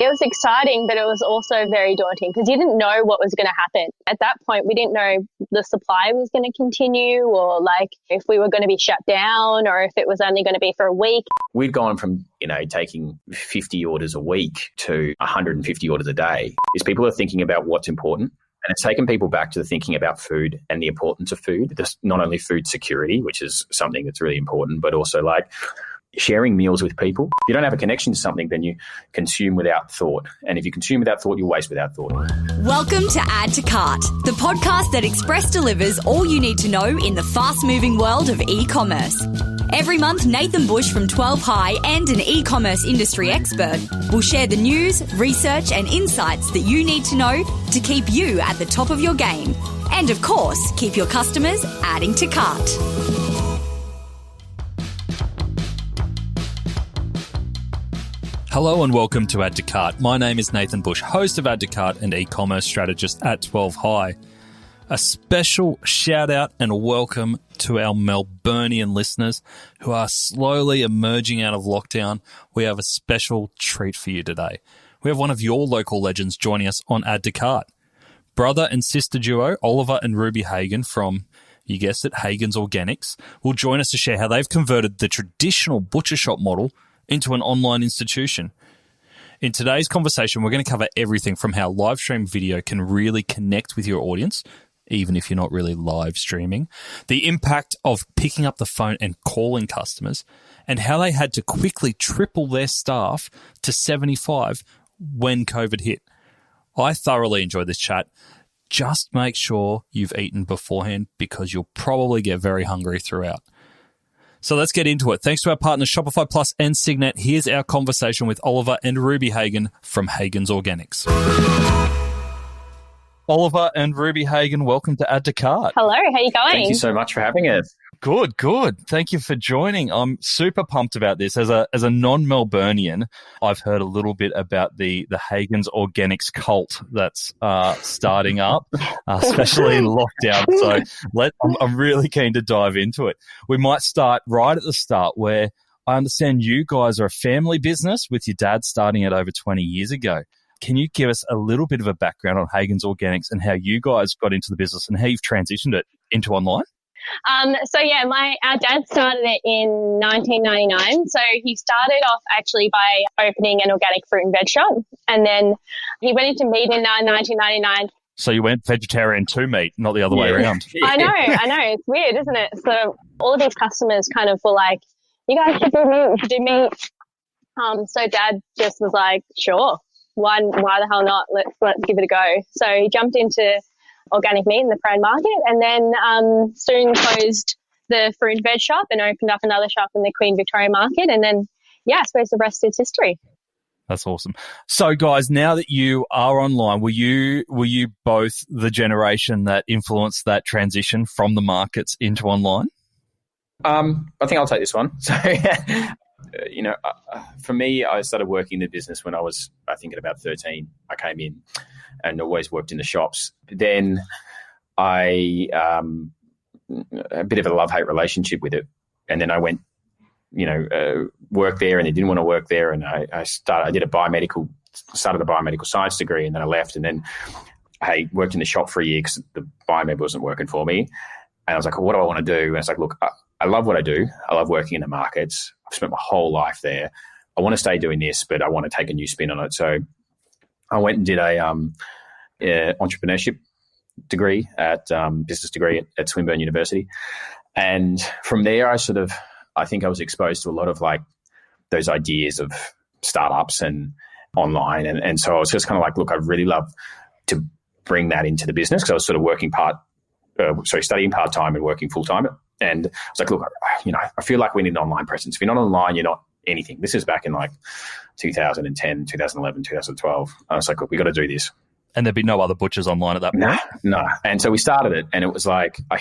It was exciting, but it was also very daunting because you didn't know what was going to happen. At that point, we didn't know the supply was going to continue or like if we were going to be shut down or if it was only going to be for a week. We'd gone from, taking 50 orders a week to 150 orders a day. Is people are thinking about what's important. And it's taken people back to the thinking about food and the importance of food. Just not only food security, which is something that's really important, but also like sharing meals with people. If you don't have a connection to something, then you consume without thought. And if you consume without thought, you waste without thought. Welcome to Add to Cart, the podcast that Express delivers all you need to know in the fast-moving world of e-commerce. Every month, Nathan Bush from 12 High and an e-commerce industry expert will share the news, research and insights that you need to know to keep you at the top of your game. And of course, keep your customers adding to cart. Hello and welcome to Add to Cart. My name is Nathan Bush, host of Add to Cart and e-commerce strategist at 12 High. A special shout out and welcome to our Melburnian listeners who are slowly emerging out of lockdown. We have a special treat for you today. We have one of your local legends joining us on Add to Cart. Brother and sister duo Oliver and Ruby Hagen from, you guessed it, Hagen's Organics, will join us to share how they've converted the traditional butcher shop model into an online institution. In today's conversation, we're going to cover everything from how live stream video can really connect with your audience, even if you're not really live streaming, the impact of picking up the phone and calling customers, and how they had to quickly triple their staff to 75 when COVID hit. I thoroughly enjoyed this chat. Just make sure you've eaten beforehand because you'll probably get very hungry throughout. So let's get into it. Thanks to our partners Shopify Plus and Signet, here's our conversation with Oliver and Ruby Hagen from Hagen's Organics. Oliver and Ruby Hagen, welcome to Add to Cart. Hello, how are you going? Thank you so much for having us. Good. Thank you for joining. I'm super pumped about this. As a non-Melburnian, I've heard a little bit about the Hagen's Organics cult that's starting up, especially in lockdown. So I'm really keen to dive into it. We might start right at the start where I understand you guys are a family business with your dad starting it over 20 years ago. Can you give us a little bit of a background on Hagen's Organics and how you guys got into the business and how you've transitioned it into online? Our dad started it in 1999. So he started off actually by opening an organic fruit and veg shop. And then he went into meat in 1999. So you went vegetarian to meat, not the other way around. I know. It's weird, isn't it? So all of these customers kind of were like, you guys should do meat. So Dad just was like, sure. Why the hell not? Let's give it a go. So he jumped into organic meat in the Pride Market and then soon closed the fruit and veg shop and opened up another shop in the Queen Victoria Market. And then, I suppose the rest is history. That's awesome. So guys, now that you are online, were you both the generation that influenced that transition from the markets into online? I think I'll take this one. So, for me, I started working in the business when I was, I think, at about 13. I came in and always worked in the shops. Then I a bit of a love-hate relationship with it. And then I went, work there and I didn't want to work there. And I started a biomedical science degree and then I left. And then I worked in the shop for a year because the biomed wasn't working for me. And I was like, what do I want to do? And it's like, look, I love what I do. I love working in the markets. I've spent my whole life there. I want to stay doing this, but I want to take a new spin on it. So I went and did a entrepreneurship degree business degree at Swinburne University. And from there, I think I was exposed to a lot of like those ideas of startups and online. And so I was just kind of like, look, I'd really love to bring that into the business because I was sort of studying part-time and working full-time. And I was like, look, I feel like we need an online presence. If you're not online, you're not anything. This is back in like 2010, 2011, 2012. I was like, look, we got to do this. And there'd be no other butchers online at that point? No. And so we started it and it was like, I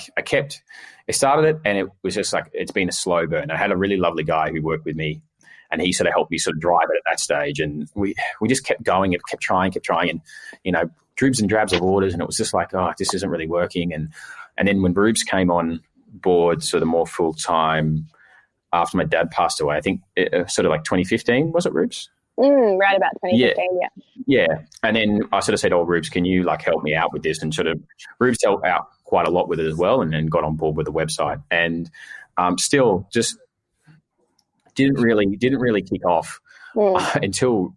started it and it was just like, it's been a slow burn. I had a really lovely guy who worked with me and he sort of helped me sort of drive it at that stage. And we just kept going and kept trying and, dribs and drabs of orders. And it was just like, this isn't really working. And then when Rubes came on board sort of more full time after my dad passed away, I think sort of like 2015, was it Rubes? Right about 2015, yeah. Yeah. And then I sort of said, Rubes, can you like help me out with this? And sort of Rubes helped out quite a lot with it as well, and then got on board with the website. And still just didn't really kick off until,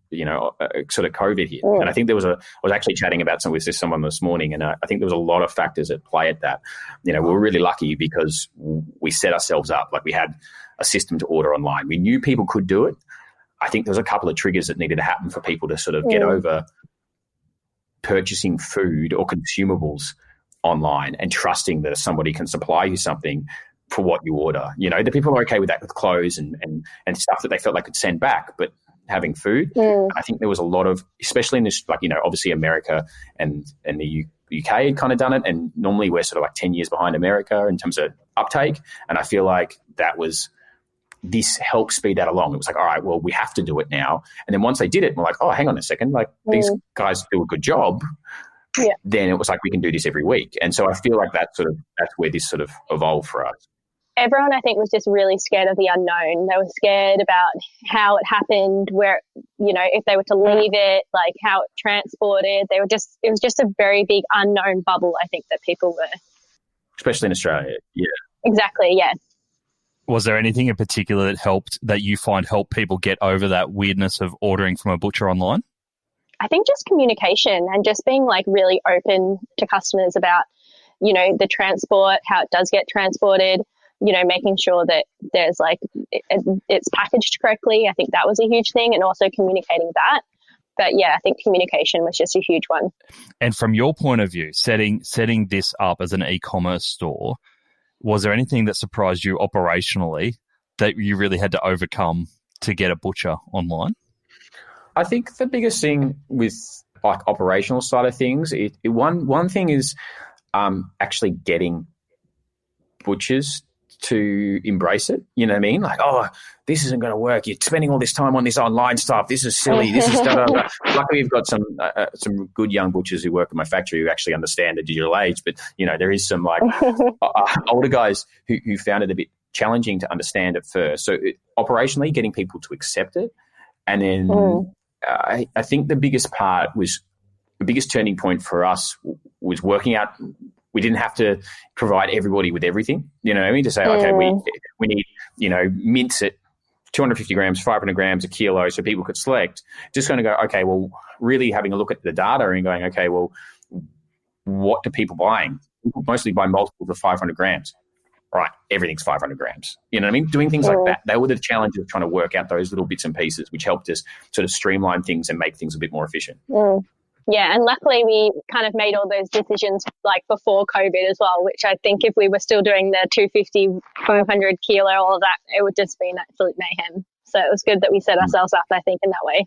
sort of COVID hit. And I think I was actually chatting about with someone this morning, and I think there was a lot of factors at play at that. We were really lucky because we set ourselves up, like we had a system to order online. We knew people could do it. I think there was a couple of triggers that needed to happen for people to sort of get over purchasing food or consumables online and trusting that somebody can supply you something for what you order. The people are okay with that with clothes and stuff that they felt they could send back, but having food, I think there was a lot of, especially in this, obviously America and the UK had kind of done it, and normally we're sort of like 10 years behind America in terms of uptake, and I feel like this helped speed that along. It was like, all right, well, we have to do it now. And then once they did it, we're like, oh, hang on a second, like these guys do a good job. Yeah. Then it was like, we can do this every week. And so I feel like that's where this sort of evolved for us. Everyone, I think, was just really scared of the unknown. They were scared about how it happened, where, if they were to leave it, like how it transported. It was just a very big unknown bubble, I think, that people were. Especially in Australia, yeah. Exactly, yeah. Was there anything in particular that you find helped people get over that weirdness of ordering from a butcher online? I think just communication and just being like really open to customers about, the transport, how it does get transported, making sure that there's like it's packaged correctly. I think that was a huge thing, and also communicating that. But yeah, I think communication was just a huge one. And from your point of view, setting this up as an e-commerce store, was there anything that surprised you operationally that you really had to overcome to get a butcher online? I think the biggest thing with like operational side of things, one thing is actually getting butchers to embrace it. You know what I mean? Like, oh, this isn't going to work. You're spending all this time on this online stuff. This is silly. This is da, da, da. Luckily, we've got some good young butchers who work in my factory who actually understand the digital age. But there is some like older guys who found it a bit challenging to understand at first. So operationally, getting people to accept it, and then I think the biggest turning point for us was working out. We didn't have to provide everybody with everything, you know what I mean? To say, okay, we need, mince at 250 grams, 500 grams, a kilo, so people could select. Just going to go, okay, well, really having a look at the data and going, okay, well, what do people buying? People mostly buy multiples of 500 grams. Right, everything's 500 grams. You know what I mean? Doing things like that. They were the challenges of trying to work out those little bits and pieces, which helped us sort of streamline things and make things a bit more efficient. Yeah, and luckily we kind of made all those decisions like before COVID as well, which I think if we were still doing the 250, 500 kilo, all of that, it would just be an absolute mayhem. So it was good that we set ourselves up, I think, in that way.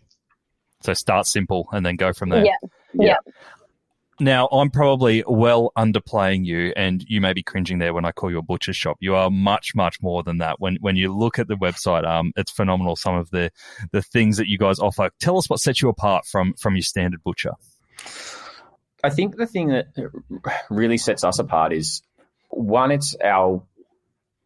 So start simple and then go from there. Yeah. Now, I'm probably well underplaying you, and you may be cringing there when I call you a butcher shop. You are much, much more than that. When you look at the website, it's phenomenal, some of the things that you guys offer. Tell us what sets you apart from your standard butcher. I think the thing that really sets us apart is, one, it's our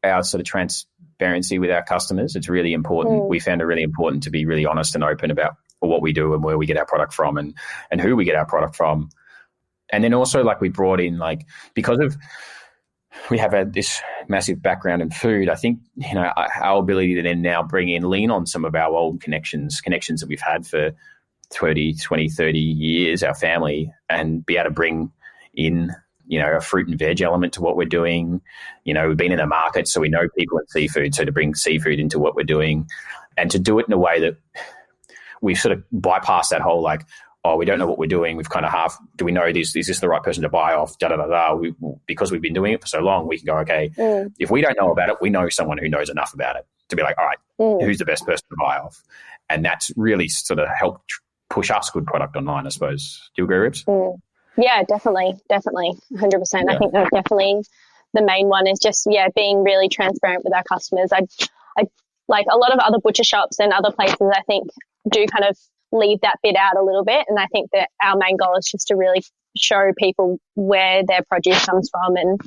sort of transparency with our customers. It's really important. We found it really important to be really honest and open about what we do and where we get our product from and who we get our product from. And then also, like, we brought in, like, because we have had this massive background in food, I think, our ability to then now lean on some of our old connections that we've had for 20, 30 years, our family, and be able to bring in, a fruit and veg element to what we're doing. We've been in the market, so we know people in seafood, so to bring seafood into what we're doing and to do it in a way that we've sort of bypassed that whole, like, oh, we don't know what we're doing. We've kind of do we know this? Is this the right person to buy off? Because we've been doing it for so long, we can go, okay, if we don't know about it, we know someone who knows enough about it to be like, all right, who's the best person to buy off? And that's really sort of helped push us good product online, I suppose. Do you agree, Ribs? Yeah, definitely. 100%. Yeah. I think that's definitely the main one is just, being really transparent with our customers. I like a lot of other butcher shops and other places, I think, do kind of leave that bit out a little bit. And I think that our main goal is just to really show people where their produce comes from and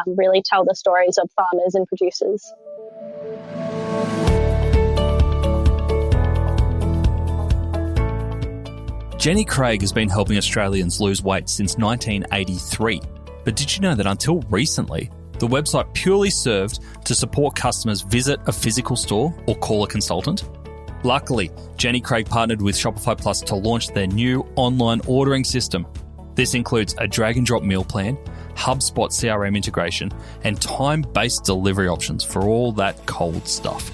really tell the stories of farmers and producers. Jenny Craig has been helping Australians lose weight since 1983. But did you know that until recently, the website purely served to support customers visit a physical store or call a consultant? Luckily, Jenny Craig partnered with Shopify Plus to launch their new online ordering system. This includes a drag-and-drop meal plan, HubSpot CRM integration, and time-based delivery options for all that cold stuff.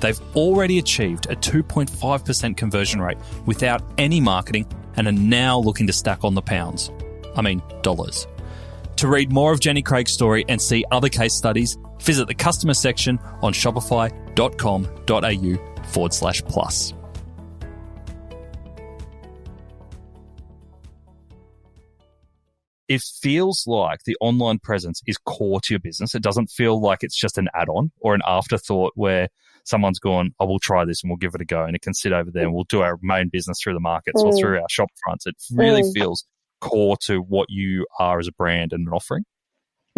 They've already achieved a 2.5% conversion rate without any marketing and are now looking to stack on the pounds. I mean, dollars. To read more of Jenny Craig's story and see other case studies, visit the customer section on shopify.com.au/plus. It feels like the online presence is core to your business. It doesn't feel like it's just an add-on or an afterthought where someone's gone, oh, we'll try this and we'll give it a go, and it can sit over there and we'll do our main business through the markets or through our shop fronts. It really feels core to what you are as a brand and an offering.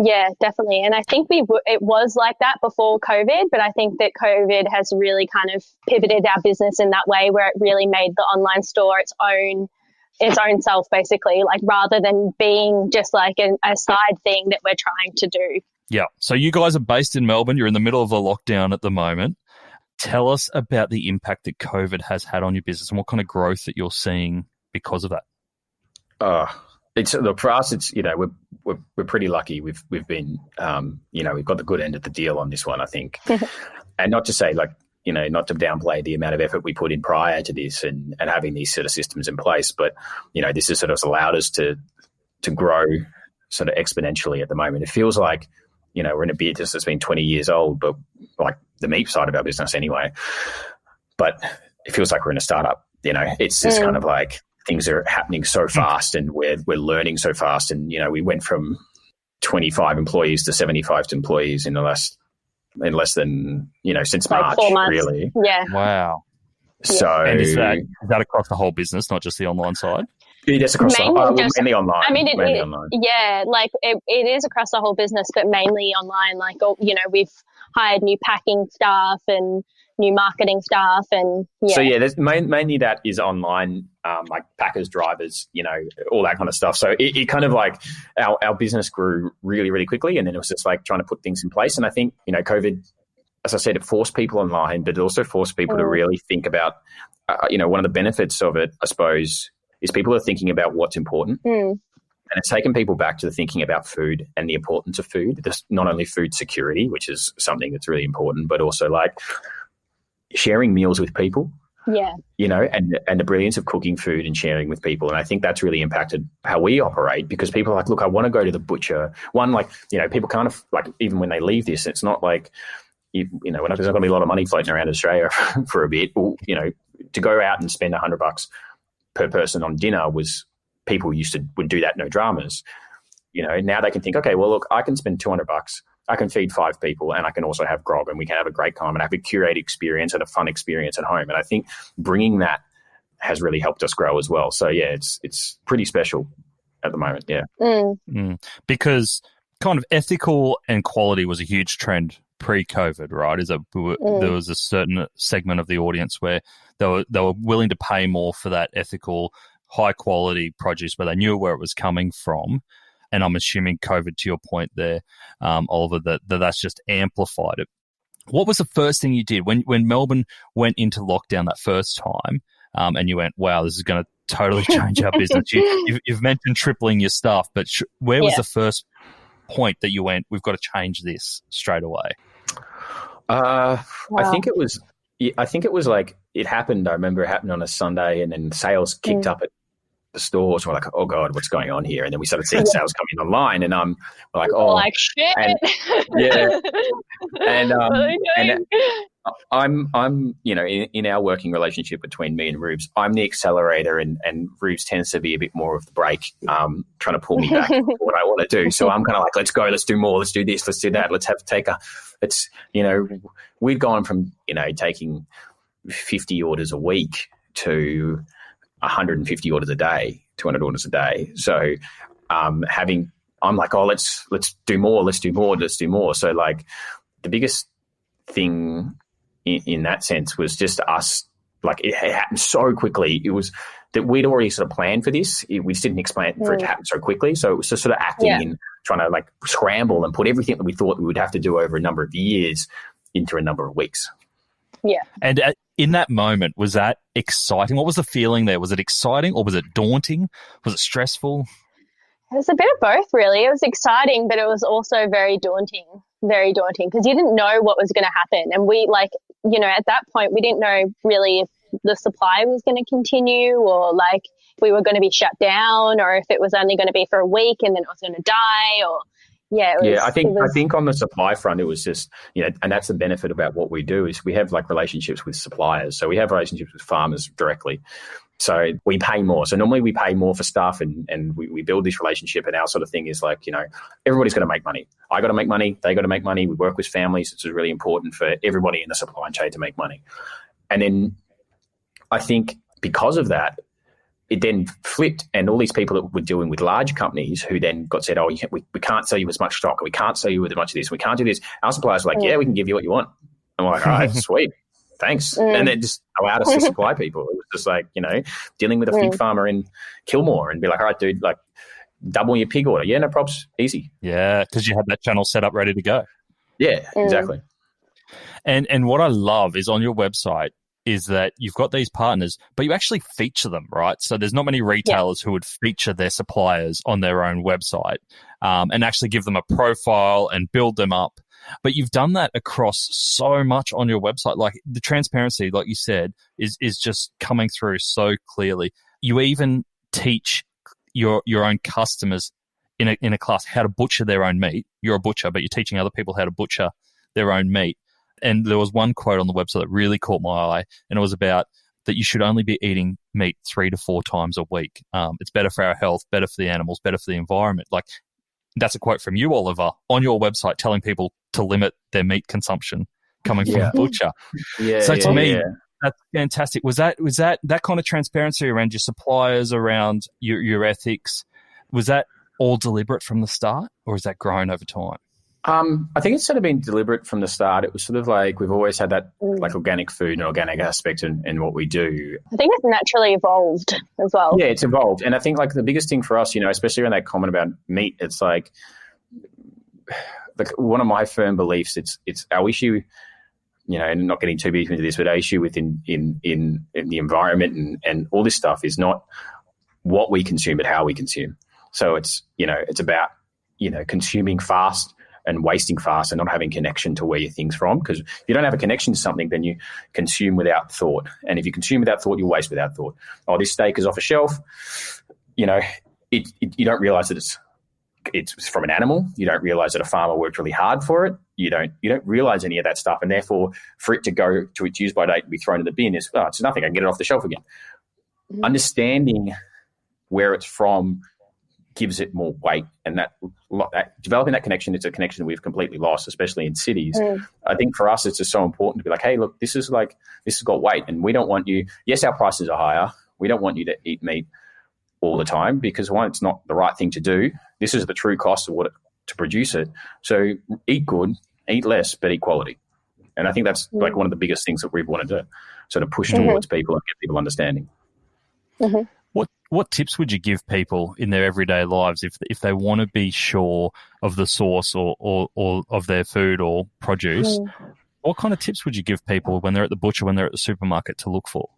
Yeah, definitely. And I think it was like that before COVID, but I think that COVID has really kind of pivoted our business in that way, where it really made the online store its own self, basically, like rather than being just like a side thing that we're trying to do. Yeah. So you guys are based in Melbourne. You're in the middle of a lockdown at the moment. Tell us about the impact that COVID has had on your business and what kind of growth that you're seeing because of that. Look, for us, it's, we're pretty lucky. We've been, we've got the good end of the deal on this one, I think. And not to say not to downplay the amount of effort we put in prior to this and having these sort of systems in place, but this has sort of allowed us to grow sort of exponentially at the moment. It feels like we're in a business that's been 20 years old, but like the meat side of our business anyway. But it feels like we're in a startup. It's just kind of like things are happening so fast, and we're learning so fast. And we went from 25 employees to 75 employees in less than since like March, 4 months. really. Yeah. Wow. So and is that across the whole business, not just the online side? It is across mainly online. I mean, online. Yeah, like it is across the whole business, but mainly online. Like, we've hired new packing staff and new marketing staff, and So there's mainly that is online, like packers, drivers, all that kind of stuff. So it kind of like our business grew really, really quickly, and then it was just like trying to put things in place. And I think COVID, as I said, it forced people online, but it also forced people to really think about, one of the benefits of it, I suppose, is people are thinking about what's important. And it's taken people back to the thinking about food and the importance of food. There's not only food security, which is something that's really important, but also like sharing meals with people. Yeah. And the brilliance of cooking food and sharing with people. And I think that's really impacted how we operate, because people are like, look, I want to go to the butcher. One, like, people kind of like, even when they leave this, it's not like, there's not going to be a lot of money floating around Australia for a bit. Well, to go out and spend $100 per person on dinner people would do that, no dramas. Now they can think, okay, well, look, I can spend $200. I can feed 5 people, and I can also have grog, and we can have a great time and have a curated experience and a fun experience at home. And I think bringing that has really helped us grow as well. So yeah, it's pretty special at the moment. Yeah. Because kind of ethical and quality was a huge trend pre-COVID, right? There was a certain segment of the audience where they were willing to pay more for that ethical, high quality produce where they knew where it was coming from. And I'm assuming COVID, to your point there, Oliver, that's just amplified it. What was the first thing you did when Melbourne went into lockdown that first time, and you went, wow, this is going to totally change our business? You've mentioned tripling your staff, but where was the first point that you went, we've got to change this straight away? I think it was like, it happened. I remember it happened on a Sunday, and then sales kicked up at the stores. We're like, oh God, what's going on here? And then we started seeing sales coming online, and we're like, oh, like shit. And I'm in our working relationship between me and Rubes, I'm the accelerator, and Rubes tends to be a bit more of the brake, trying to pull me back from what I want to do. So I'm kind of like, let's go, let's do more, let's do this, let's do that, we've gone from taking 50 orders a week to 150 orders a day, 200 orders a day. So I'm like, oh, let's do more. So like the biggest thing in that sense was just us Like it happened so quickly. It was that we'd already sort of planned for this. We just didn't expect for it to happen so quickly. So it was just sort of acting in trying to like scramble and put everything that we thought we would have to do over a number of years into a number of weeks. Yeah. And in that moment, was that exciting? What was the feeling there? Was it exciting or was it daunting? Was it stressful? It was a bit of both, really. It was exciting, but it was also very daunting because you didn't know what was going to happen. And we at that point, we didn't know really if the supply was going to continue or like if we were going to be shut down or if it was only going to be for a week and then it was going to die or I think on the supply front, it was just, and that's the benefit about what we do is we have like relationships with suppliers. So we have relationships with farmers directly. So we pay more. So normally we pay more for stuff and we build this relationship, and our sort of thing is like, everybody's got to make money. I got to make money. They got to make money. We work with families. It's really important for everybody in the supply chain to make money. And then I think because of that, it then flipped, and all these people that were dealing with large companies who then got said, oh, we can't sell you as much stock, or we can't sell you with as much of this, we can't do this. Our suppliers were like, yeah, we can give you what you want. I'm like, all right, sweet, thanks. And it just allowed us to supply people. It was just like, dealing with a fig farmer in Kilmore and be like, all right, dude, like double your pig order. Yeah, no props, easy. Yeah, because you had that channel set up ready to go. Yeah, exactly. And what I love is on your website is that you've got these partners, but you actually feature them, right? So there's not many retailers who would feature their suppliers on their own website and actually give them a profile and build them up. But you've done that across so much on your website. Like the transparency, like you said, is just coming through so clearly. You even teach your own customers in a class how to butcher their own meat. You're a butcher, but you're teaching other people how to butcher their own meat. And there was one quote on the website that really caught my eye, and it was about that you should only be eating meat 3 to 4 times a week. It's better for our health, better for the animals, better for the environment. Like that's a quote from you, Oliver, on your website telling people to limit their meat consumption coming from a butcher. So to me, that's fantastic. Was that kind of transparency around your suppliers, around your ethics? Was that all deliberate from the start, or has that grown over time? I think it's sort of been deliberate from the start. It was sort of like we've always had that like organic food and organic aspect in what we do. I think it's naturally evolved as well. Yeah, it's evolved. And I think like the biggest thing for us, especially around that comment about meat, it's like one of my firm beliefs, it's our issue, and not getting too deep into this, but our issue within in the environment and all this stuff is not what we consume, but how we consume. So it's about, consuming fast and wasting fast and not having connection to where your thing's from. Because if you don't have a connection to something, then you consume without thought. And if you consume without thought, you waste without thought. Oh, this steak is off a shelf. You don't realize that it's from an animal. You don't realize that a farmer worked really hard for it. You don't realize any of that stuff. And therefore, for it to go to its use by date and be thrown in the bin is, it's nothing. I can get it off the shelf again. Mm-hmm. Understanding where it's from gives it more weight, and that developing that connection is a connection that we've completely lost, especially in cities. I think for us it's just so important to be like, hey, look, this has got weight, and we don't want you, yes, our prices are higher, we don't want you to eat meat all the time because one, it's not the right thing to do. This is the true cost of to produce it. So eat good, eat less, but eat quality. And I think that's like one of the biggest things that we want to sort of push towards people and get people understanding. What tips would you give people in their everyday lives if they want to be sure of the source or of their food or produce? What kind of tips would you give people when they're at the butcher, when they're at the supermarket, to look for?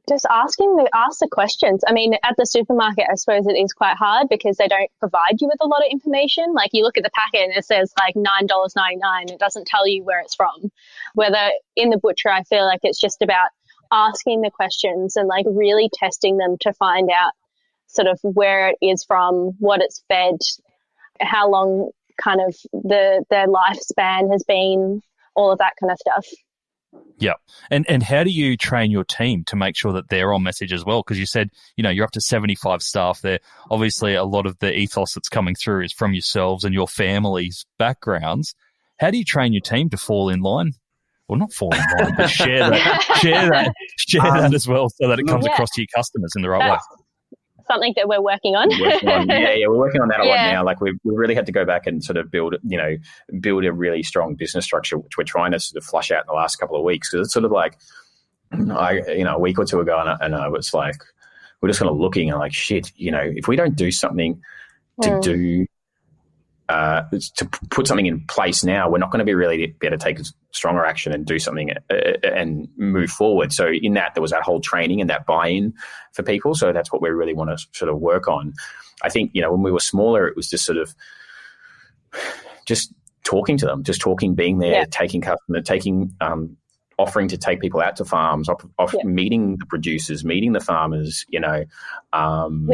Just ask the questions. I mean, at the supermarket, I suppose it is quite hard because they don't provide you with a lot of information. Like you look at the packet and it says like $9.99. It doesn't tell you where it's from. Whether in the butcher, I feel like it's just about asking the questions and like really testing them to find out sort of where it is from, what it's fed, how long kind of their lifespan has been, all of that kind of stuff. Yeah. And how do you train your team to make sure that they're on message as well? Because you said, you're up to 75 staff there. Obviously, a lot of the ethos that's coming through is from yourselves and your family's backgrounds. How do you train your team to fall in line? Well, not fall in line, but share that as well so that it comes across to your customers in the right way. Something that we're working on. We're working on that a lot now. Like we really had to go back and sort of build a really strong business structure, which we're trying to sort of flush out in the last couple of weeks. Because it's sort of like a week or two ago, and I was like, we're just kind of looking and like, shit, if we don't do something to put something in place now, we're not going to be able to take stronger action and do something and move forward. So in that, there was that whole training and that buy-in for people. So that's what we really want to sort of work on. I think, when we were smaller, it was just sort of just talking to them, being there, taking customer, offering to take people out to farms, meeting the producers, meeting the farmers, We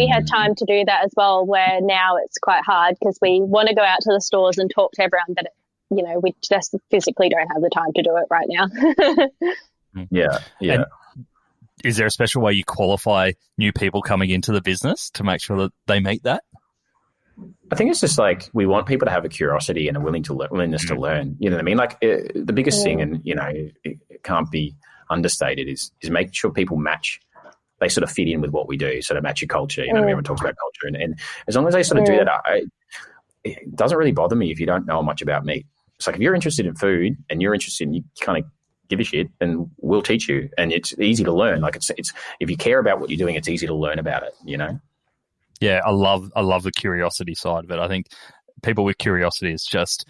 had time to do that as well, where now it's quite hard because we want to go out to the stores and talk to everyone, but, we just physically don't have the time to do it right now. Yeah. And is there a special way you qualify new people coming into the business to make sure that they meet that? I think it's just like we want people to have a curiosity and a willingness to learn. You know what I mean? Like the biggest thing, and it can't be understated, is making sure people match. They sort of fit in with what we do, sort of match your culture. Everyone talks about culture, and as long as they sort of do that, it doesn't really bother me if you don't know much about meat. It's like if you're interested in food and you're interested, you kind of give a shit, and we'll teach you, and it's easy to learn. Like it's if you care about what you're doing, it's easy to learn about it. Yeah, I love the curiosity side of it. I think people with curiosity is just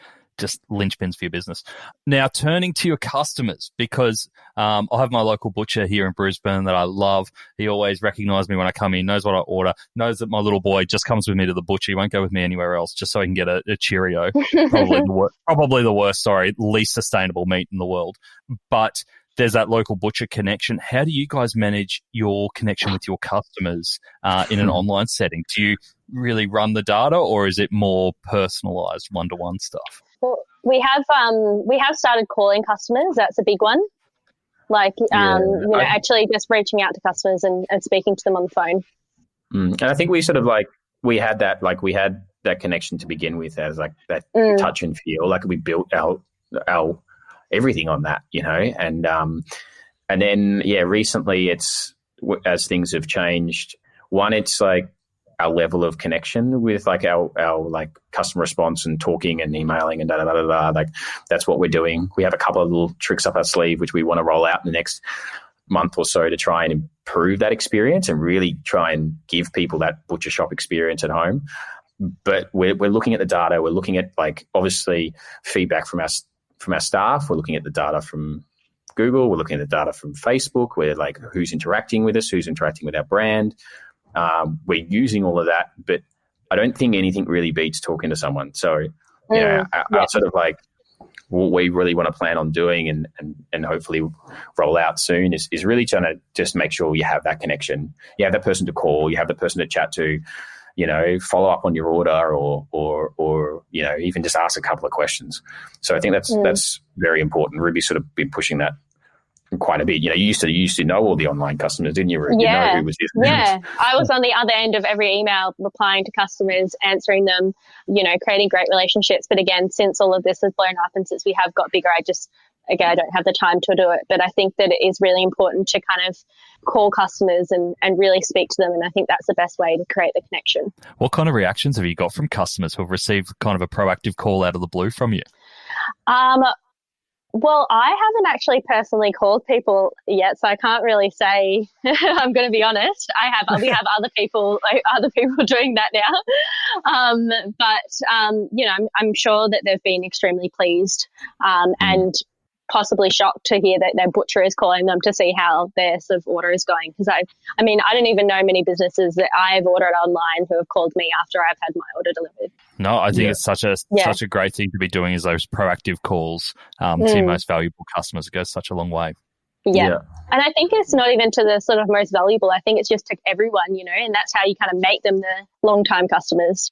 linchpins for your business. Now, turning to your customers, because I have my local butcher here in Brisbane that I love. He always recognises me when I come in, knows what I order, knows that my little boy just comes with me to the butcher. He won't go with me anywhere else just so he can get a Cheerio. Probably the worst, least sustainable meat in the world. But there's that local butcher connection. How do you guys manage your connection with your customers in an online setting? Do you really run the data, or is it more personalized one-to-one stuff? Well, we have started calling customers. That's a big one. Like, actually just reaching out to customers and speaking to them on the phone. And I think we sort of we had that connection to begin with, as like that touch and feel. Like we built our everything on that, and then recently it's, as things have changed, one, it's like our level of connection with like our like customer response and talking and emailing and like that's what we're doing. We have a couple of little tricks up our sleeve which we want to roll out in the next month or so to try and improve that experience and really try and give people that butcher shop experience at home. But we're looking at the data. We're looking at like obviously feedback from our staff. We're looking at the data from Google. We're looking at the data from Facebook. We're like, who's interacting with us, who's interacting with our brand. We're using all of that, but I don't think anything really beats talking to someone. So, our sort of like what we really want to plan on doing and hopefully roll out soon is really trying to just make sure you have that connection. You have that person to call, you have the person to chat to, follow up on your order or even just ask a couple of questions. So I think that's very important. Ruby's sort of been pushing that quite a bit. You used to know all the online customers, didn't you? Yeah. You know who was Yeah. I was on the other end of every email, replying to customers, answering them, creating great relationships. But again, since all of this has blown up and since we have got bigger, I don't have the time to do it. But I think that it is really important to kind of call customers and really speak to them. And I think that's the best way to create the connection. What kind of reactions have you got from customers who have received kind of a proactive call out of the blue from you? Well, I haven't actually personally called people yet, so I can't really say. I'm going to be honest. We have other people doing that now, but I'm sure that they've been extremely pleased and possibly shocked to hear that their butcher is calling them to see how their sort of order is going. Because I don't even know many businesses that I've ordered online who have called me after I've had my order delivered. No, I think it's such a great thing to be doing, is those proactive calls to your most valuable customers. It goes such a long way. Yeah. And I think it's not even to the sort of most valuable. I think it's just to everyone, and that's how you kind of make them the long-time customers.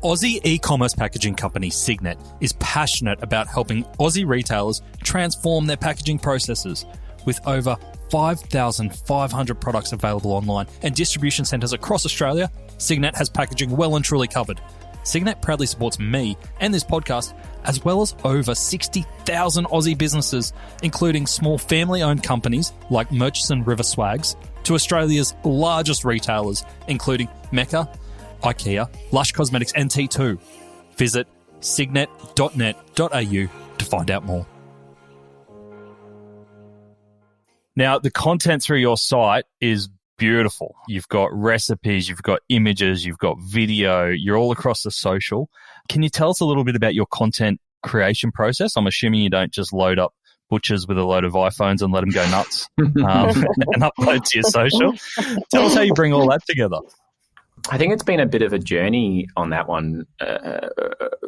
Aussie e-commerce packaging company Signet is passionate about helping Aussie retailers transform their packaging processes. With over 5,500 products available online and distribution centres across Australia, Signet has packaging well and truly covered. Signet proudly supports me and this podcast, as well as over 60,000 Aussie businesses, including small family-owned companies like Murchison River Swags, to Australia's largest retailers, including Mecca, IKEA, Lush Cosmetics and T2. Visit signet.net.au to find out more. Now, the content through your site is beautiful. You've got recipes, you've got images, you've got video, you're all across the social. Can you tell us a little bit about your content creation process? I'm assuming you don't just load up butchers with a load of iPhones and let them go nuts and upload to your social. Tell us how you bring all that together. I think it's been a bit of a journey on that one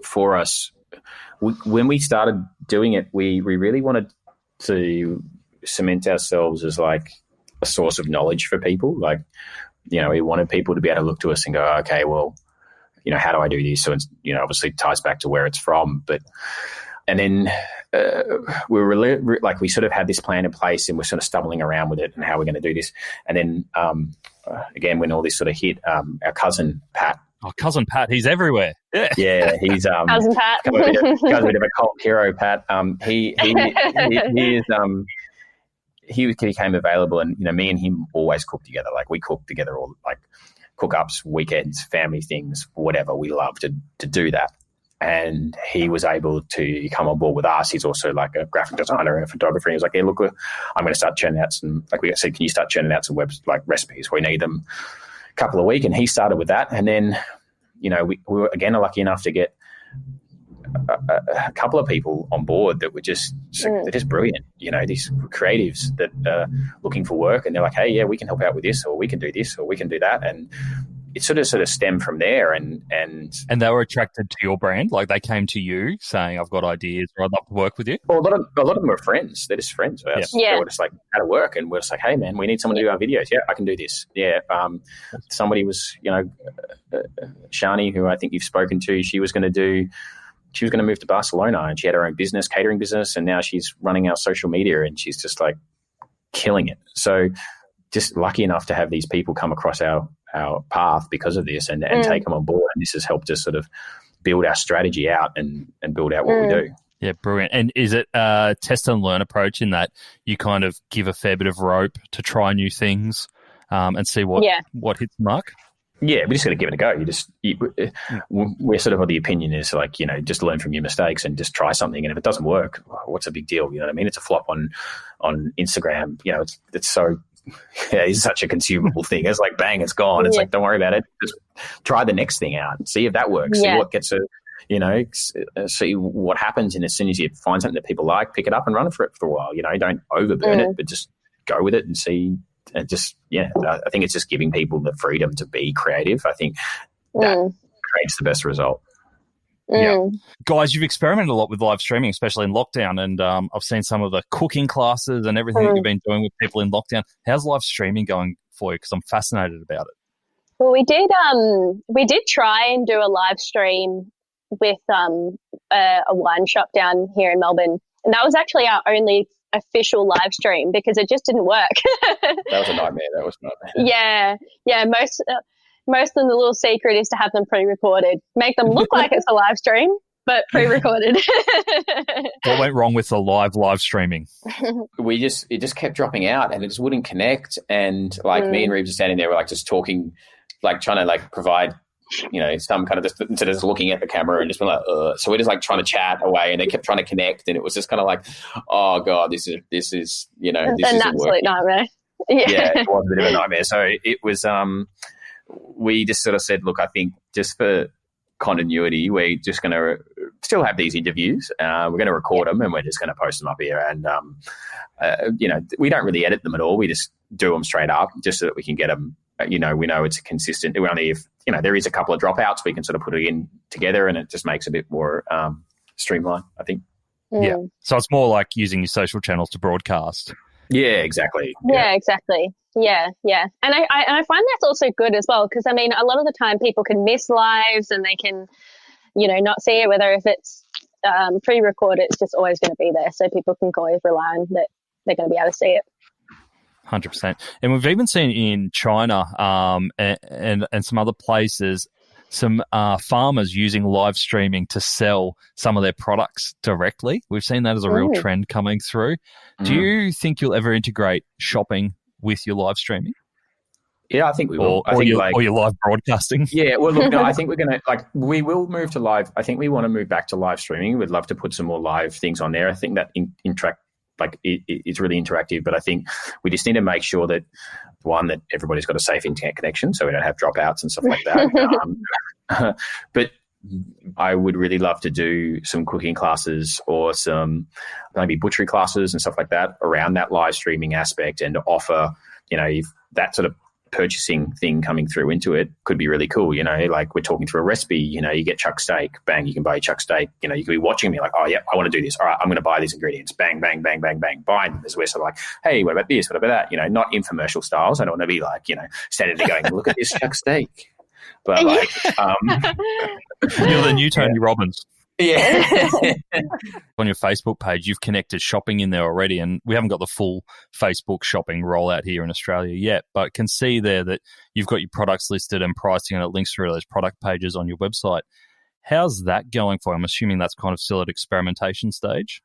for us. When we started doing it, we really wanted to cement ourselves as like a source of knowledge for people. Like, we wanted people to be able to look to us and go, okay, well, how do I do this? So it's, obviously it ties back to where it's from. And then we were we sort of had this plan in place and we're sort of stumbling around with it and how we're going to do this. And then again, when all this sort of hit, our cousin Pat. Oh, cousin Pat, he's everywhere. Yeah, he's cousin Pat. a bit of a cult hero, Pat. He became available, and me and him always cook together. Like we cook together, all like cook-ups, weekends, family things, whatever. We love to do that. And he was able to come on board with us. He's also like a graphic designer and a photographer. And he was like, "Hey, look, I'm going to start churning out some." Like we said, "Can you start churning out some recipes? We need them a couple a week." And he started with that. And then, we were again lucky enough to get a couple of people on board that were they're just brilliant. These creatives that are looking for work, and they're like, "Hey, yeah, we can help out with this, or we can do this, or we can do that." And it sort of stemmed from there, and they were attracted to your brand. Like they came to you saying, "I've got ideas, or I'd love to work with you." Well, a lot of them were friends. They're just friends of ours. Yeah. They were just like out of work, and we're just like, "Hey, man, we need someone to do our videos." Yeah, I can do this. Yeah. Somebody was, Shani, who I think you've spoken to. She was going to move to Barcelona, and she had her own business, catering business, and now she's running our social media, and she's just like killing it. So, just lucky enough to have these people come across our path because of this and take them on board. And this has helped us sort of build our strategy out and build out what we do. Yeah, brilliant. And is it a test and learn approach in that you kind of give a fair bit of rope to try new things and see what hits the mark? Yeah, we just got to give it a go. We're sort of of the opinion is like, just learn from your mistakes and just try something. And if it doesn't work, what's a big deal? You know what I mean? It's a flop on Instagram. It's so... Yeah, it's such a consumable thing. It's like, bang, it's gone. It's like, don't worry about it. Just try the next thing out. See if that works. See what gets see what happens. And as soon as you find something that people like, pick it up and run for it for a while. Don't overburn it, but just go with it and see. And I think it's just giving people the freedom to be creative. I think that creates the best result. Yeah, guys, you've experimented a lot with live streaming, especially in lockdown, and I've seen some of the cooking classes and everything that you've been doing with people in lockdown. How's live streaming going for you? Because I'm fascinated about it. Well, we did try and do a live stream with a wine shop down here in Melbourne, and that was actually our only official live stream because it just didn't work. That was a nightmare. Yeah. Most of the little secret is to have them pre-recorded. Make them look like it's a live stream, but pre-recorded. What went wrong with the live streaming? It just kept dropping out and it just wouldn't connect. And like me and Reeves are standing there, we're like just talking, like trying to like provide, some kind of just instead of just looking at the camera and just being like, so we're just like trying to chat away and they kept trying to connect. And it was just kind of like, oh God, this is, this is an absolute nightmare. Yeah, it was a bit of a nightmare. So it was, we just sort of said, look, I think just for continuity, we're just going to still have these interviews. We're going to record them and we're just going to post them up here. And, we don't really edit them at all. We just do them straight up just so that we can get them, we know it's consistent. We only, if, there is a couple of dropouts, we can sort of put it in together and it just makes it a bit more streamlined, I think. Yeah. So it's more like using your social channels to broadcast. Yeah, exactly. Yeah, exactly. Yeah. And I find that's also good as well because, a lot of the time people can miss lives and they can, not see it, whether if it's pre-recorded, it's just always going to be there. So people can always rely on that they're going to be able to see it. 100%. And we've even seen in China and some other places some farmers using live streaming to sell some of their products directly. We've seen that as a real trend coming through. Do you think you'll ever integrate shopping with your live streaming? Yeah, I think we will. Or your live broadcasting. Yeah, well, look, no, I think we're going to, we will move to live. I think we want to move back to live streaming. We'd love to put some more live things on there. I think that like it's really interactive. But I think we just need to make sure that, one, that everybody's got a safe internet connection so we don't have dropouts and stuff like that. But I would really love to do some cooking classes or some maybe butchery classes and stuff like that around that live streaming aspect, and offer, if that sort of purchasing thing coming through into it could be really cool. Like we're talking through a recipe, you get chuck steak, bang, you can buy chuck steak. You could be watching me like, oh yeah, I want to do this. All right, I'm going to buy these ingredients. Bang, bang, bang, bang, bang, buy them. As we're sort of like, hey, what about this? What about that? Not infomercial styles. I don't want to be like, standing there going, look at this chuck steak. But like, you're the new Tony Robbins. Yeah. On your Facebook page, you've connected shopping in there already, and we haven't got the full Facebook shopping rollout here in Australia yet, but can see there that you've got your products listed and pricing, and it links through those product pages on your website. How's that going for you? I'm assuming that's kind of still at experimentation stage.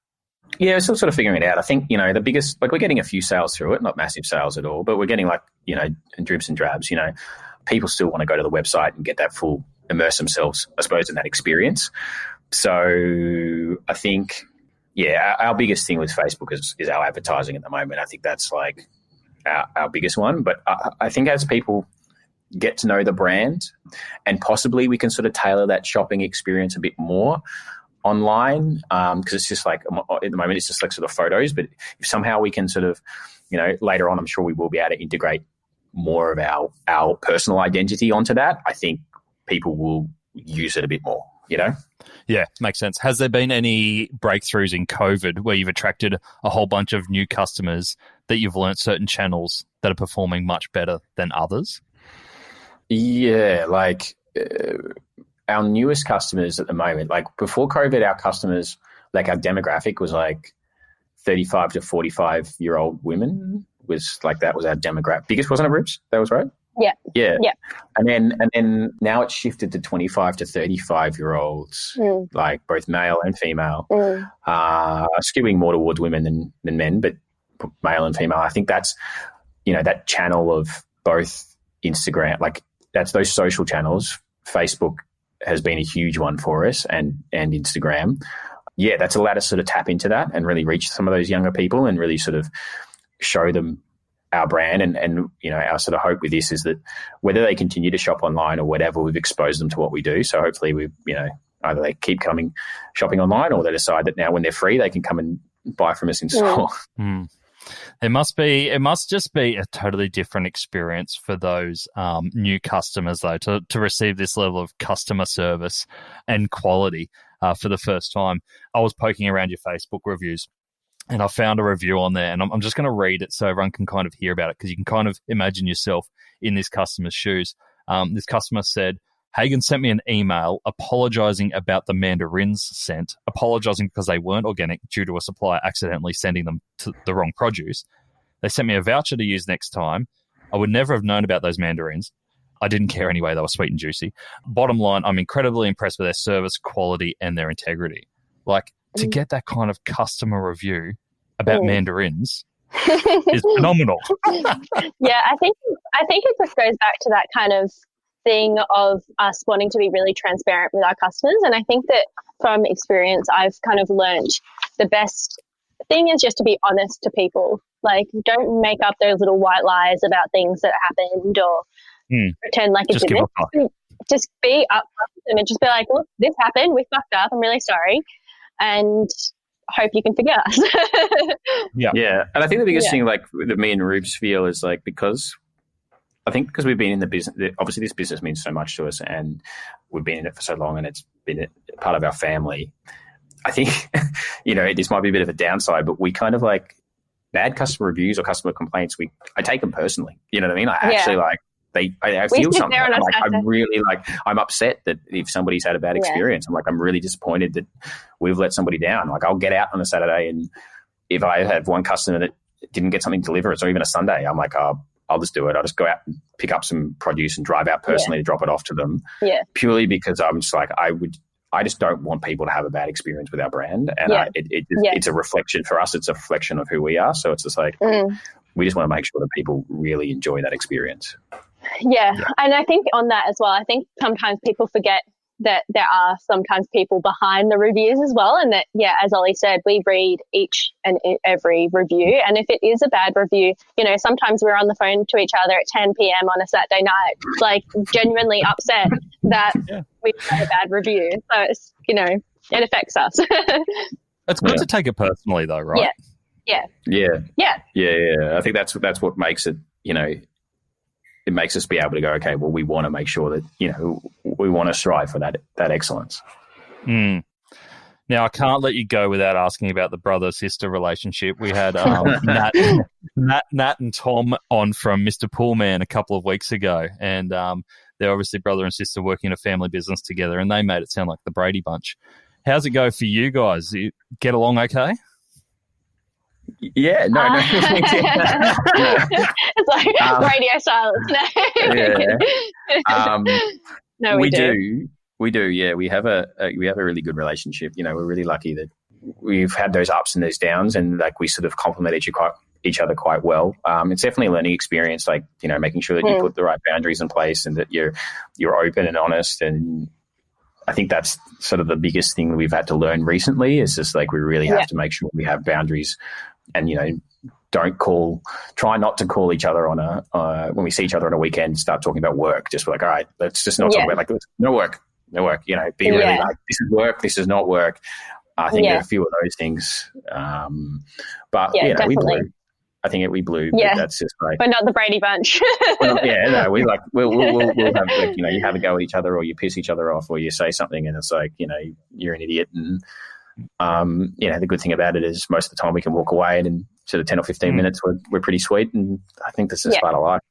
Yeah, we're still sort of figuring it out. I think, the biggest, like we're getting a few sales through it, not massive sales at all, but we're getting like, dribs and drabs, people still want to go to the website and get that full, immerse themselves, I suppose, in that experience. So I think, our biggest thing with Facebook is our advertising at the moment. I think that's like our biggest one. But I think as people get to know the brand, and possibly we can sort of tailor that shopping experience a bit more online, because it's just like, at the moment, it's just like sort of photos. But if somehow we can sort of, later on, I'm sure we will be able to integrate more of our personal identity onto that, I think people will use it a bit more, Yeah, makes sense. Has there been any breakthroughs in COVID where you've attracted a whole bunch of new customers that you've learnt certain channels that are performing much better than others? Yeah, like our newest customers at the moment, like before COVID, our customers, like our demographic was like 35 to 45-year-old women. Was like, that was our demographic. Biggest, wasn't it, Rubes? That was right? Yeah. Yeah. Yeah. And then now it's shifted to 25 to 35-year-olds, like both male and female, skewing more towards women than men, but male and female. I think that's, that channel of both Instagram, like that's those social channels. Facebook has been a huge one for us, and Instagram. Yeah, that's allowed us to sort of tap into that and really reach some of those younger people and really sort of show them our brand. And our sort of hope with this is that whether they continue to shop online or whatever, we've exposed them to what we do. So hopefully we, either they keep coming shopping online, or they decide that now when they're free, they can come and buy from us in store. It must just be a totally different experience for those new customers, though, to receive this level of customer service and quality for the first time. I was poking around your Facebook reviews, and I found a review on there, and I'm just going to read it so everyone can kind of hear about it, because you can kind of imagine yourself in this customer's shoes. This customer said, Hagen sent me an email apologising about the mandarins sent, apologising because they weren't organic due to a supplier accidentally sending them to the wrong produce. They sent me a voucher to use next time. I would never have known about those mandarins. I didn't care anyway. They were sweet and juicy. Bottom line, I'm incredibly impressed with their service, quality, and their integrity. Like, to get that kind of customer review about mandarins is phenomenal. Yeah, I think it just goes back to that kind of thing of us wanting to be really transparent with our customers. And I think that from experience, I've kind of learned the best thing is just to be honest to people. Like, don't make up those little white lies about things that happened, or pretend like it didn't. Just be upfront and just be like, look, this happened. We fucked up. I'm really sorry. And hope you can forgive us. Yeah. And I think the biggest thing, like, that me and Rubes feel is, like, because we've been in the business, obviously this business means so much to us, and we've been in it for so long, and it's been a part of our family. I think, this might be a bit of a downside, but we kind of, like, bad customer reviews or customer complaints, I take them personally. You know what I mean? I actually, like, I feel something. I'm upset that if somebody's had a bad experience, I'm really disappointed that we've let somebody down. Like, I'll get out on a Saturday, and if I have one customer that didn't get something delivered, it's not even a Sunday, I'm like, I'll just do it. I'll just go out and pick up some produce and drive out personally to drop it off to them. Yeah. Purely because I'm just like, I just don't want people to have a bad experience with our brand. And it's a reflection for us. It's a reflection of who we are. So it's just like, we just want to make sure that people really enjoy that experience. Yeah. And I think on that as well, I think sometimes people forget that there are sometimes people behind the reviews as well. And that, yeah, as Ollie said, we read each and every review. And if it is a bad review, you know, sometimes we're on the phone to each other at 10 p.m. on a Saturday night, like genuinely upset that we had a bad review. So it's, you know, it affects us. It's good to take it personally though, right? Yeah. I think that's what makes it, you know, it makes us be able to go, okay, well, we want to make sure that, you know, we want to strive for that excellence. Now, I can't let you go without asking about the brother-sister relationship. We had Nat and Tom on from Mr. Poolman a couple of weeks ago, and they're obviously brother and sister working in a family business together, and they made it sound like the Brady Bunch. How's it go for you guys? You get along okay? Yeah, no. It's like radio silence. No, we do. We do. Yeah, we have a really good relationship. You know, we're really lucky that we've had those ups and those downs, and like we sort of complement each other quite well. It's definitely a learning experience. Like, you know, making sure that you put the right boundaries in place and that you're open and honest. And I think that's sort of the biggest thing that we've had to learn recently. Is just like we really have to make sure we have boundaries. And, you know, try not to call each other on when we see each other on a weekend, start talking about work. Just like, all right, let's just not talk about like, no work, you know, be really like, this is work, this is not work. I think there are a few of those things. But, you know, definitely. we blew. Yeah. But that's just like, but not the Brady Bunch. we'll have, like, you know, you have a go at each other or you piss each other off or you say something and it's like, you know, you're an idiot. And, you know, the good thing about it is most of the time we can walk away and in sort of 10 or 15 minutes we're pretty sweet, and I think this is part of life.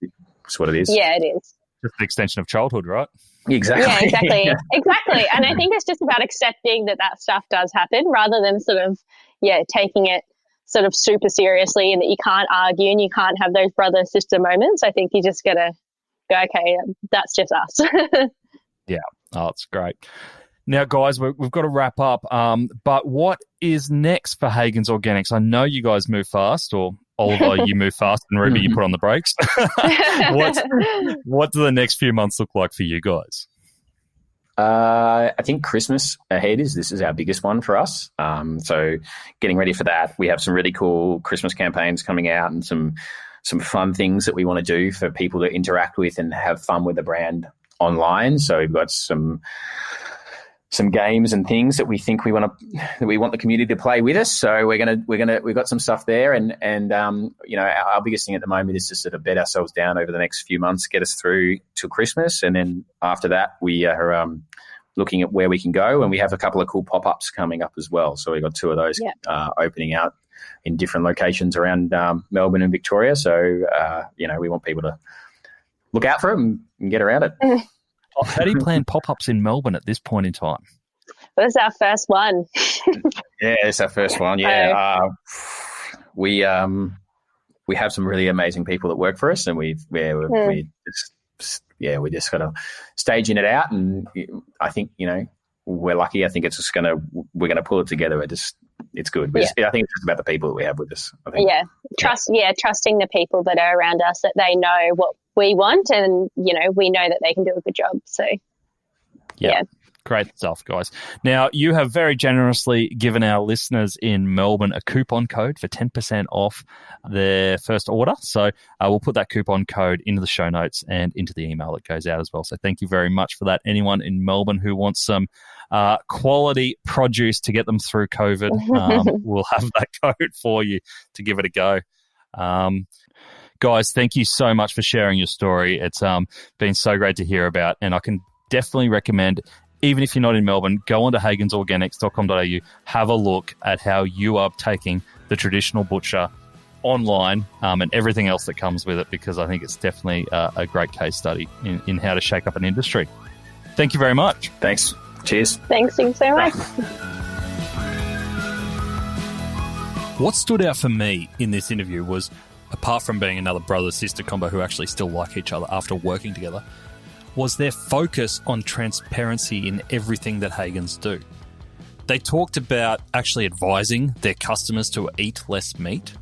It's what it is. Yeah, it is. Just an extension of childhood, right? Exactly. Yeah, exactly. Exactly. And I think it's just about accepting that stuff does happen rather than sort of, taking it sort of super seriously and that you can't argue and you can't have those brother-sister moments. I think you just got to go, okay, that's just us. Yeah. Oh, it's great. Now, guys, we've got to wrap up. But what is next for Hagen's Organics? I know you guys move fast, or Oliver, you move fast, and Ruby, you put on the brakes. What do the next few months look like for you guys? I think Christmas ahead this is our biggest one for us. So getting ready for that. We have some really cool Christmas campaigns coming out and some fun things that we want to do for people to interact with and have fun with the brand online. So we've got some games and things that we think we want the community to play with us. So we've got some stuff there, and you know, our biggest thing at the moment is to sort of bed ourselves down over the next few months, get us through till Christmas, and then after that we are looking at where we can go, and we have a couple of cool pop-ups coming up as well. So we've got 2 of those opening out in different locations around Melbourne and Victoria. So you know, we want people to look out for them and get around it. How do you plan pop-ups in Melbourne at this point in time? This is our first one. Yeah, it's our first one. Yeah, we have some really amazing people that work for us, and we're just kind of staging it out. And I think, you know, we're lucky. I think we're gonna pull it together. It's good. I think it's just about the people that we have with us. I think. Trusting the people that are around us, that they know what we want, and, you know, we know that they can do a good job. So, yeah. Great stuff, guys. Now, you have very generously given our listeners in Melbourne a coupon code for 10% off their first order. So we'll put that coupon code into the show notes and into the email that goes out as well. So thank you very much for that. Anyone in Melbourne who wants some quality produce to get them through COVID, we'll have that code for you to give it a go. Guys, thank you so much for sharing your story. It's been so great to hear about, and I can definitely recommend, even if you're not in Melbourne, go on to hagensorganics.com.au, have a look at how you are taking the traditional butcher online and everything else that comes with it, because I think it's definitely a great case study in how to shake up an industry. Thank you very much. Thanks. Cheers. Thanks so much. What stood out for me in this interview was, apart from being another brother-sister combo who actually still like each other after working together, was their focus on transparency in everything that Hagen's do. They talked about actually advising their customers to eat less meat,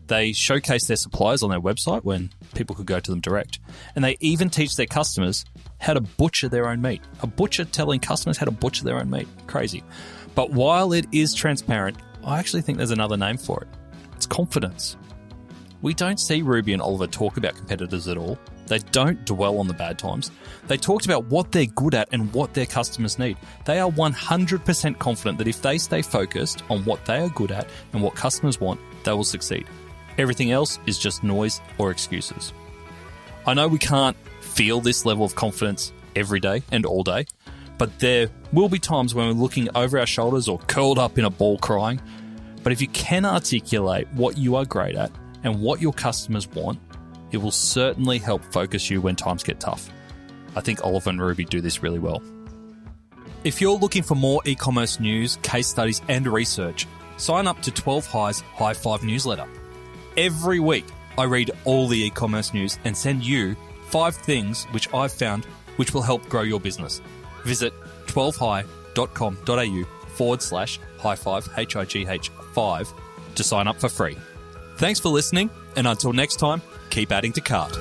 They showcase their suppliers on their website when people could go to them direct. And they even teach their customers how to butcher their own meat. A butcher telling customers how to butcher their own meat. Crazy. But while it is transparent, I actually think there's another name for it. It's confidence. We don't see Ruby and Oliver talk about competitors at all. They don't dwell on the bad times. They talked about what they're good at and what their customers need. They are 100% confident that if they stay focused on what they are good at and what customers want, they will succeed. Everything else is just noise or excuses. I know we can't feel this level of confidence every day and all day, but there will be times when we're looking over our shoulders or curled up in a ball crying. But if you can articulate what you are great at and what your customers want, it will certainly help focus you when times get tough. I think Oliver and Ruby do this really well. If you're looking for more e-commerce news, case studies, and research, sign up to 12 High's High 5 newsletter. Every week, I read all the e-commerce news and send you 5 things which I've found which will help grow your business. Visit 12high.com.au/high5, HIGH 5 to sign up for free. Thanks for listening, and until next time, keep adding to cart.